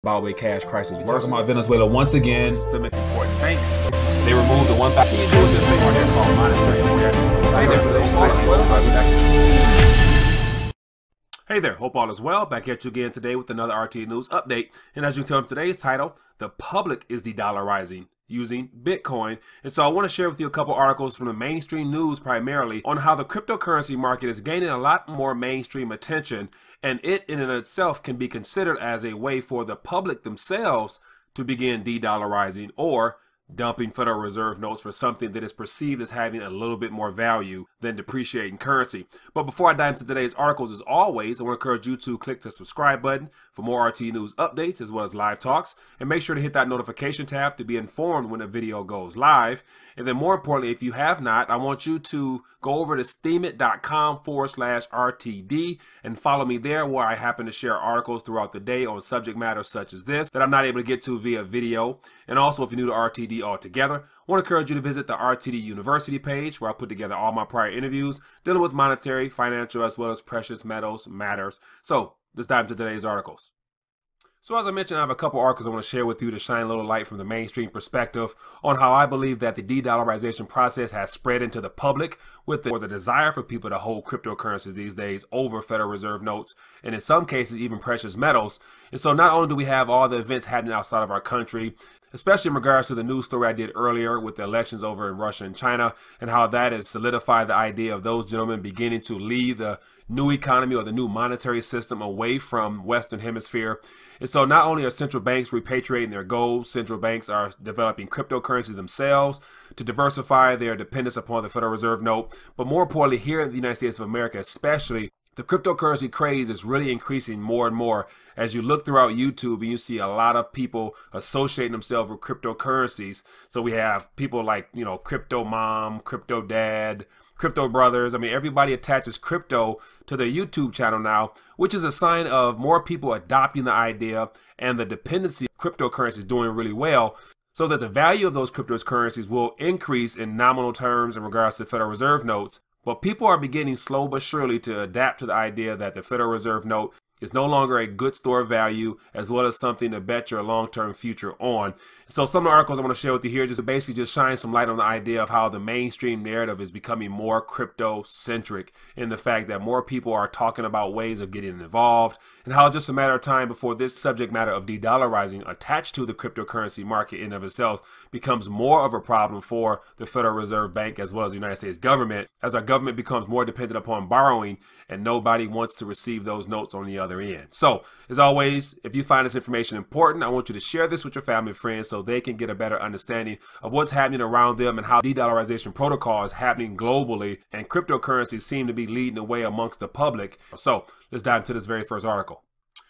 Zimbabwe cash crisis worse. Talking about Venezuela once again. Systemic important banks. They removed the 1,000 called monetary awareness. Hey there, hope all is well. Back at you again today with another RT News update. And as you can tell from today's title, the public is de-dollarizing using Bitcoin. And so I want to share with you a couple articles from the mainstream news primarily on how the cryptocurrency market is gaining a lot more mainstream attention, and it in and of itself can be considered as a way for the public themselves to begin de-dollarizing or dumping Federal Reserve notes for something that is perceived as having a little bit more value than depreciating currency. But before I dive into today's articles, as always, I want to encourage you to click the subscribe button for more RT News updates as well as live talks. And make sure to hit that notification tab to be informed when a video goes live. And then more importantly, if you have not, I want you to go over to steemit.com/RTD and follow me there, where I happen to share articles throughout the day on subject matter such as this that I'm not able to get to via video. And also, if you're new to RTD altogether, I want to encourage you to visit the RTD University page, where I put together all my prior interviews dealing with monetary, financial, as well as precious metals matters. So let's dive into today's articles. So as I mentioned, I have a couple articles I want to share with you to shine a little light from the mainstream perspective on how I believe that the de-dollarization process has spread into the public with the desire for people to hold cryptocurrencies these days over Federal Reserve notes, and in some cases even precious metals. And so not only do we have all the events happening outside of our country, especially in regards to the news story I did earlier with the elections over in Russia and China, and how that has solidified the idea of those gentlemen beginning to lead the new economy or the new monetary system away from Western Hemisphere. And so not only are central banks repatriating their gold, central banks are developing cryptocurrencies themselves to diversify their dependence upon the Federal Reserve note. But more importantly, here in the United States of America especially, the cryptocurrency craze is really increasing more and more. As you look throughout YouTube and you see a lot of people associating themselves with cryptocurrencies. So we have people like, Crypto Mom, Crypto Dad, Crypto Brothers. I mean, everybody attaches crypto to their YouTube channel now, which is a sign of more people adopting the idea and the dependency of cryptocurrencies doing really well, so that the value of those cryptocurrencies will increase in nominal terms in regards to Federal Reserve notes. But people are beginning slow but surely to adapt to the idea that the Federal Reserve note is no longer a good store of value, as well as something to bet your long-term future on. So some of the articles I want to share with you here just basically shine some light on the idea of how the mainstream narrative is becoming more crypto-centric, in the fact that more people are talking about ways of getting involved, and how it's just a matter of time before this subject matter of de-dollarizing attached to the cryptocurrency market in and of itself becomes more of a problem for the Federal Reserve Bank as well as the United States government, as our government becomes more dependent upon borrowing and nobody wants to receive those notes on the other end. So as always, if you find this information important, I want you to share this with your family and friends so they can get a better understanding of what's happening around them and how de-dollarization protocol is happening globally, and cryptocurrencies seem to be leading the way amongst the public. So let's dive into this very first article.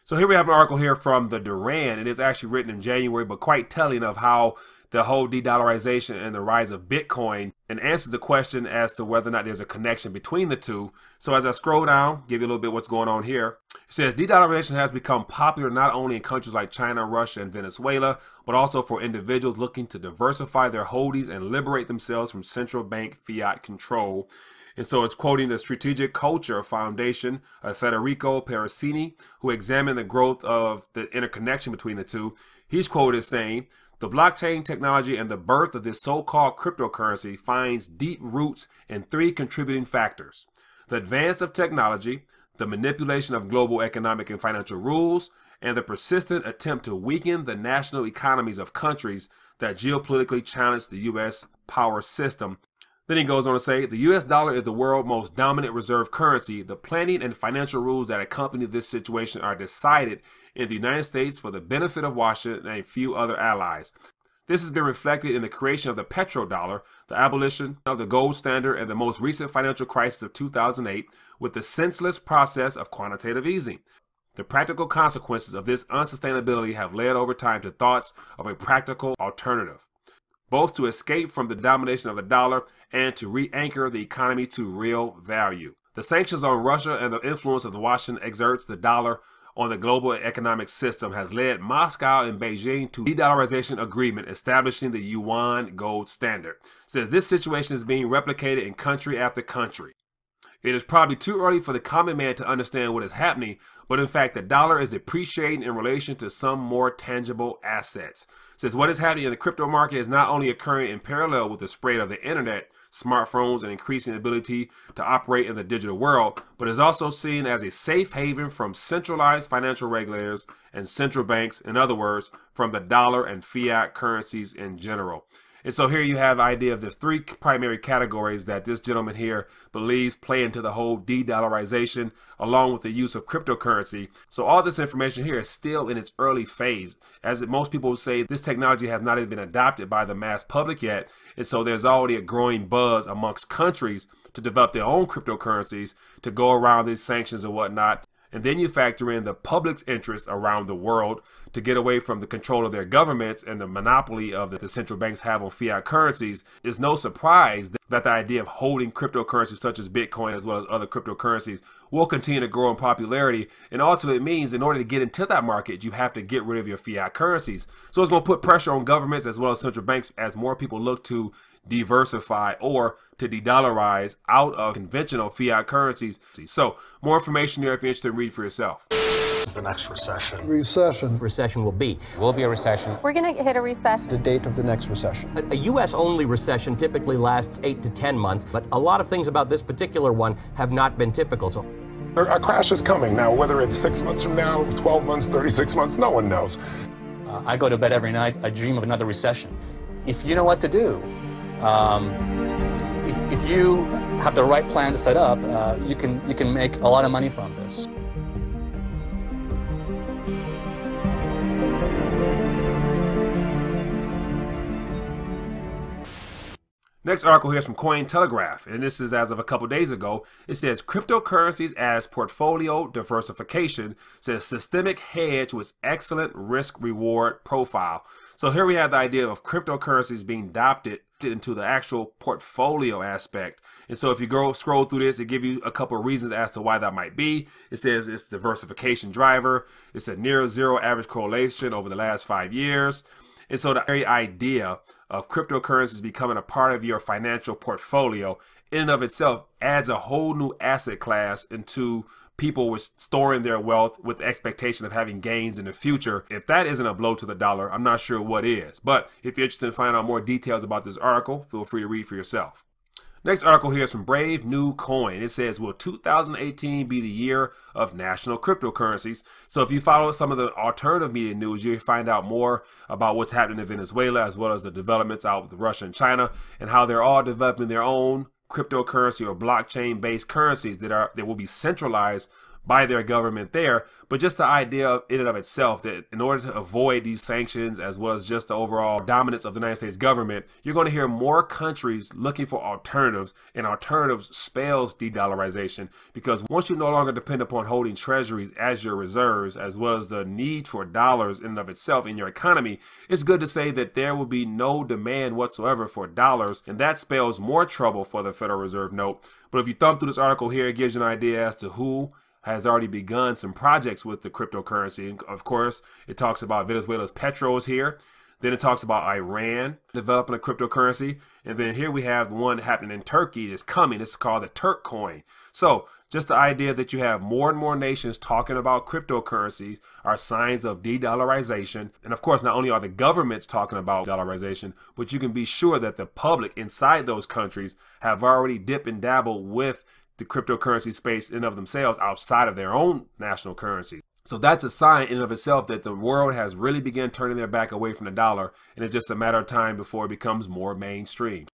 So here we have an article here from the Duran, and it's actually written in January, but quite telling of how the whole de-dollarization and the rise of Bitcoin, and answers the question as to whether or not there's a connection between the two. So as I scroll down, give you a little bit what's going on here. It says de-dollarization has become popular not only in countries like China, Russia, and Venezuela, but also for individuals looking to diversify their holdings and liberate themselves from central bank fiat control. And so it's quoting the Strategic Culture Foundation of Federico Pericini, who examined the growth of the interconnection between the two. He's quoted as saying, "The blockchain technology and the birth of this so-called cryptocurrency finds deep roots in three contributing factors: the advance of technology, the manipulation of global economic and financial rules, and the persistent attempt to weaken the national economies of countries that geopolitically challenge the U.S. power system." Then he goes on to say, "The U.S. dollar is the world's most dominant reserve currency. The planning and financial rules that accompany this situation are decided in the United States for the benefit of Washington and a few other allies. This has been reflected in the creation of the petrodollar, the abolition of the gold standard, and the most recent financial crisis of 2008 with the senseless process of quantitative easing. The practical consequences of this unsustainability have led over time to thoughts of a practical alternative, both to escape from the domination of the dollar and to re-anchor the economy to real value. The sanctions on Russia and the influence of the Washington exerts the dollar on the global economic system has led Moscow and Beijing to de-dollarization agreement establishing the yuan gold standard." So this situation is being replicated in country after country. It is probably too early for the common man to understand what is happening, but in fact, the dollar is depreciating in relation to some more tangible assets. Since what is happening in the crypto market is not only occurring in parallel with the spread of the internet, smartphones, and increasing ability to operate in the digital world, but is also seen as a safe haven from centralized financial regulators and central banks, in other words, from the dollar and fiat currencies in general. And so here you have the idea of the three primary categories that this gentleman here believes play into the whole de-dollarization, along with the use of cryptocurrency. So all this information here is still in its early phase. As most people would say, this technology has not even been adopted by the mass public yet. And so there's already a growing buzz amongst countries to develop their own cryptocurrencies to go around these sanctions and whatnot. And then you factor in the public's interest around the world to get away from the control of their governments and the monopoly of the central banks have on fiat currencies. It's no surprise that the idea of holding cryptocurrencies such as Bitcoin as well as other cryptocurrencies will continue to grow in popularity. And ultimately it means in order to get into that market, you have to get rid of your fiat currencies. So it's going to put pressure on governments as well as central banks as more people look to diversify or to de-dollarize out of conventional fiat currencies. So more information here if you're interested in reading for yourself. It's the next recession. Recession will be. Will be a recession. We're going to hit a recession. The date of the next recession. A U.S.-only recession typically lasts 8 to 10 months, but a lot of things about this particular one have not been typical. So A crash is coming. Now, whether it's 6 months from now, 12 months, 36 months, no one knows. I go to bed every night, I dream of another recession. If you know what to do, if you have the right plan to set up, you can make a lot of money from this. Next article here is from Cointelegraph, and this is as of a couple days ago. It says cryptocurrencies as portfolio diversification, says systemic hedge with excellent risk reward profile. So here we have the idea of cryptocurrencies being adopted into the actual portfolio aspect. And so if you scroll through this, it gives you a couple of reasons as to why that might be. It says it's diversification driver. It's a near zero average correlation over the last 5 years. And so the very idea of cryptocurrencies becoming a part of your financial portfolio in and of itself adds a whole new asset class into people with storing their wealth with the expectation of having gains in the future. If that isn't a blow to the dollar, I'm not sure what is. But if you're interested in finding out more details about this article, feel free to read for yourself. Next article here is from Brave New Coin. It says, will 2018 be the year of national cryptocurrencies? So if you follow some of the alternative media news, you'll find out more about what's happening in Venezuela, as well as the developments out with Russia and China, and how they're all developing their own cryptocurrency or blockchain-based currencies that will be centralized by their government there. But just the idea of in and of itself that in order to avoid these sanctions as well as just the overall dominance of the United States government, you're going to hear more countries looking for alternatives, and alternatives spells de-dollarization, because once you no longer depend upon holding treasuries as your reserves as well as the need for dollars in and of itself in your economy, it's good to say that there will be no demand whatsoever for dollars, and that spells more trouble for the Federal Reserve note. But if you thumb through this article here, it gives you an idea as to who has already begun some projects with the cryptocurrency. And of course, it talks about Venezuela's petros here. Then it talks about Iran developing a cryptocurrency. And then here we have the one happening in Turkey that's coming. It's called the Turk coin. So just the idea that you have more and more nations talking about cryptocurrencies are signs of de-dollarization. And of course, not only are the governments talking about dollarization, but you can be sure that the public inside those countries have already dipped and dabbled with the cryptocurrency space in and of themselves outside of their own national currency. So that's a sign in and of itself that the world has really begun turning their back away from the dollar, and it's just a matter of time before it becomes more mainstream.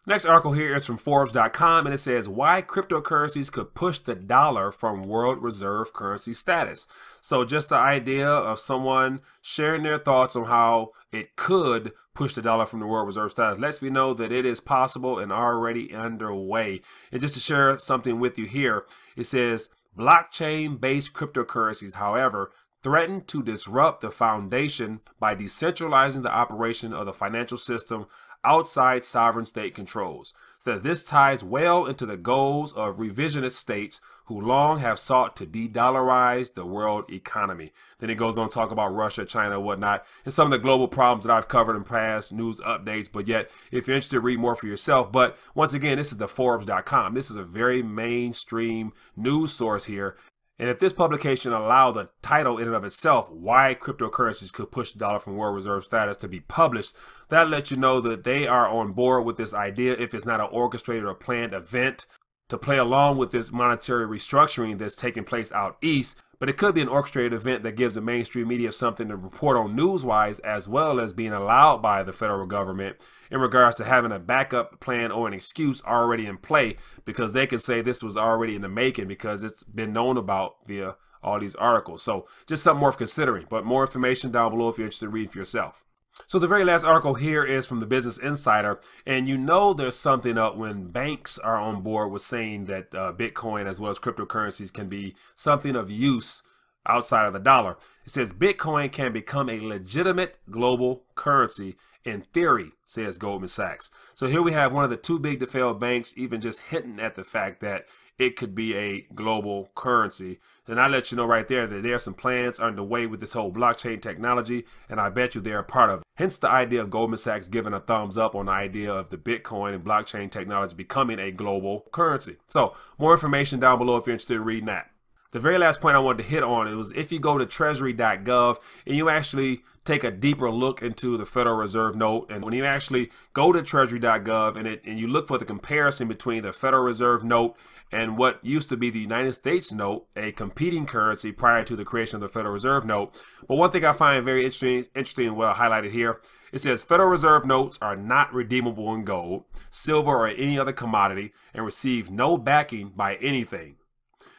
Next article here is from Forbes.com, and it says why cryptocurrencies could push the dollar from world reserve currency status. So just the idea of someone sharing their thoughts on how it could push the dollar from the world reserve status lets me know that it is possible and already underway. And just to share something with you here, it says blockchain-based cryptocurrencies, however, threaten to disrupt the foundation by decentralizing the operation of the financial system outside sovereign state controls. So this ties well into the goals of revisionist states who long have sought to de-dollarize the world economy. Then it goes on to talk about Russia, China, whatnot, and some of the global problems that I've covered in past news updates. But yet, if you're interested, read more for yourself. But once again, this is the Forbes.com. This is a very mainstream news source here. And if this publication allowed the title in and of itself, Why Cryptocurrencies Could Push the Dollar from World Reserve Status, to be published, that lets you know that they are on board with this idea, if it's not an orchestrated or planned event, to play along with this monetary restructuring that's taking place out east. But it could be an orchestrated event that gives the mainstream media something to report on news-wise, as well as being allowed by the federal government in regards to having a backup plan or an excuse already in play, because they could say this was already in the making because it's been known about via all these articles. So just something worth considering. But more information down below if you're interested in reading for yourself. So the very last article here is from the Business Insider, and you know there's something up when banks are on board with saying that Bitcoin as well as cryptocurrencies can be something of use outside of the dollar. It says Bitcoin can become a legitimate global currency in theory, says Goldman Sachs. So here we have one of the too big to fail banks even just hinting at the fact that it could be a global currency. And I let you know right there that there are some plans underway with this whole blockchain technology, and I bet you they're a part of it. Hence the idea of Goldman Sachs giving a thumbs up on the idea of the Bitcoin and blockchain technology becoming a global currency. So more information down below if you're interested in reading that. The very last point I wanted to hit on, it was if you go to treasury.gov and you actually take a deeper look into the Federal Reserve note, and when you actually go to treasury.gov and you look for the comparison between the Federal Reserve note and what used to be the United States note, a competing currency prior to the creation of the Federal Reserve note. But one thing I find very interesting and well highlighted here, it says Federal Reserve notes are not redeemable in gold, silver, or any other commodity and receive no backing by anything.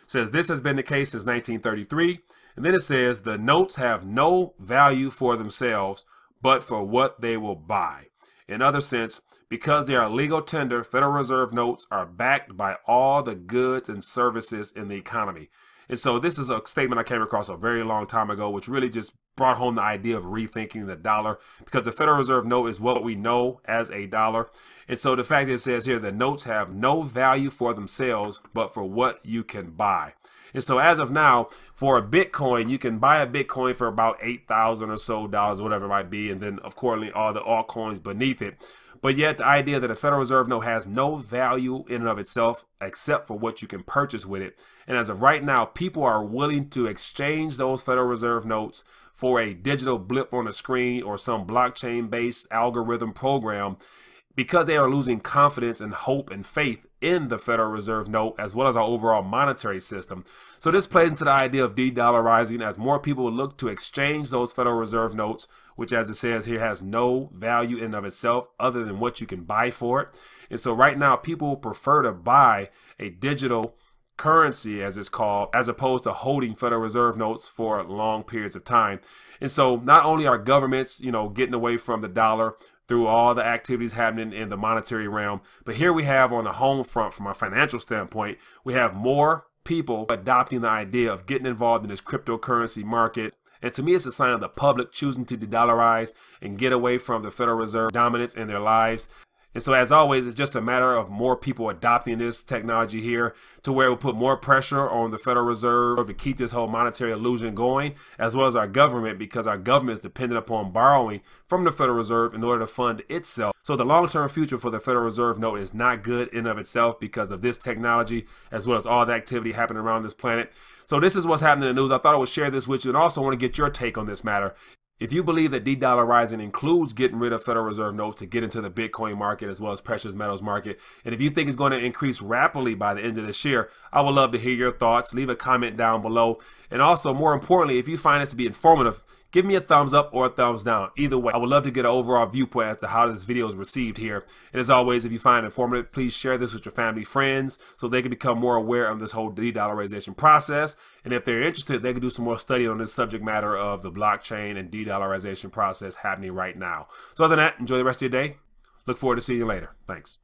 It says this has been the case since 1933. And then it says the notes have no value for themselves, but for what they will buy. In other sense, because they are legal tender, Federal Reserve notes are backed by all the goods and services in the economy. And so this is a statement I came across a very long time ago, which really just brought home the idea of rethinking the dollar, because the Federal Reserve note is what we know as a dollar. And so the fact that it says here the notes have no value for themselves, but for what you can buy. And so as of now, for a Bitcoin, you can buy a Bitcoin for about $8,000 or so, whatever it might be. And then, of course, all the altcoins beneath it. But yet the idea that a Federal Reserve note has no value in and of itself except for what you can purchase with it. And as of right now, people are willing to exchange those Federal Reserve notes for a digital blip on the screen or some blockchain-based algorithm program, because they are losing confidence and hope and faith in the Federal Reserve note as well as our overall monetary system. So this plays into the idea of de-dollarizing as more people look to exchange those Federal Reserve notes, which, as it says here, has no value in and of itself other than what you can buy for it. And so right now, people prefer to buy a digital currency, as it's called, as opposed to holding Federal Reserve notes for long periods of time. And so not only are governments, getting away from the dollar through all the activities happening in the monetary realm, but here we have on the home front, from a financial standpoint, we have more people adopting the idea of getting involved in this cryptocurrency market. And to me, it's a sign of the public choosing to de-dollarize and get away from the Federal Reserve dominance in their lives. And so, as always, it's just a matter of more people adopting this technology here, to where it will put more pressure on the Federal Reserve to keep this whole monetary illusion going, as well as our government, because our government is dependent upon borrowing from the Federal Reserve in order to fund itself. So the long-term future for the Federal Reserve note is not good in and of itself because of this technology, as well as all the activity happening around this planet. So this is what's happening in the news. I thought I would share this with you, and also want to get your take on this matter. If you believe that de-dollarizing includes getting rid of Federal Reserve notes to get into the Bitcoin market as well as precious metals market, and if you think it's going to increase rapidly by the end of this year, I would love to hear your thoughts. Leave a comment down below. And also, more importantly, if you find this to be informative, give me a thumbs up or a thumbs down. Either way, I would love to get an overall viewpoint as to how this video is received here. And as always, if you find it informative, please share this with your family, friends, so they can become more aware of this whole de-dollarization process. And if they're interested, they can do some more study on this subject matter of the blockchain and de-dollarization process happening right now. So other than that, enjoy the rest of your day. Look forward to seeing you later. Thanks.